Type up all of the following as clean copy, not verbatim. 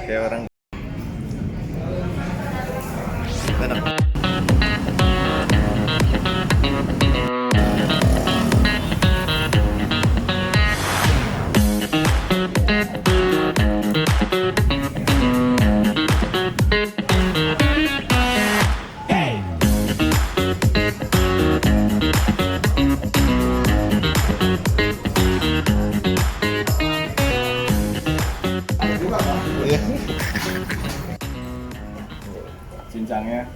kayak orang enak. Iya. Cincangnya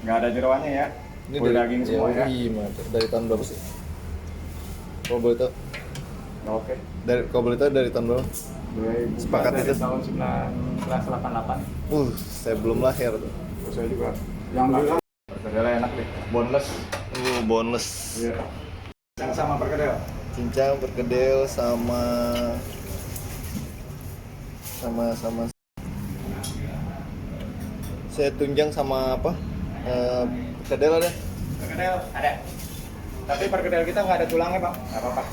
nggak ada jeroannya ya. Ini Full daging semua ya. Iya, mantap. Dari tahun berapa sih? Kalau boleh tahu? Oke. Dari tahun berapa? Sepakat Dari itu? tahun 1988. Saya belum lahir tuh. Saya juga. Yang belakang perkedel enak deh. Boneless. Boneless. Iya. Yang sama perkedel. Cincang, perkedel, sama saya tunjang sama apa? Perkedel ada. Perkedel ada. Tapi perkedel kita nggak ada tulangnya, Bang. Nggak apa-apa.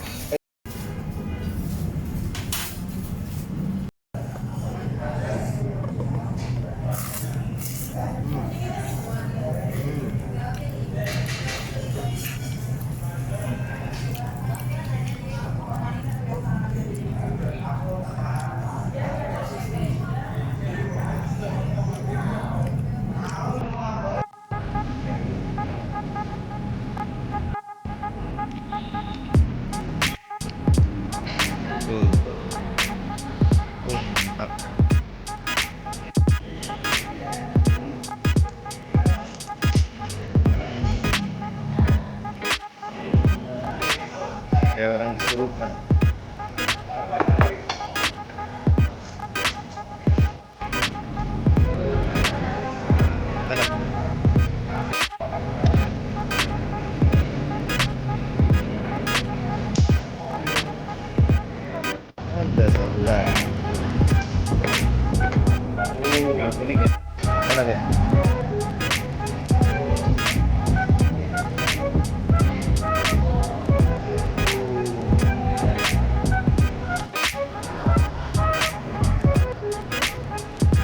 Enak. Kayak orang kesurupan. Enak. Ada sebelah. Ini ya. Enak ya?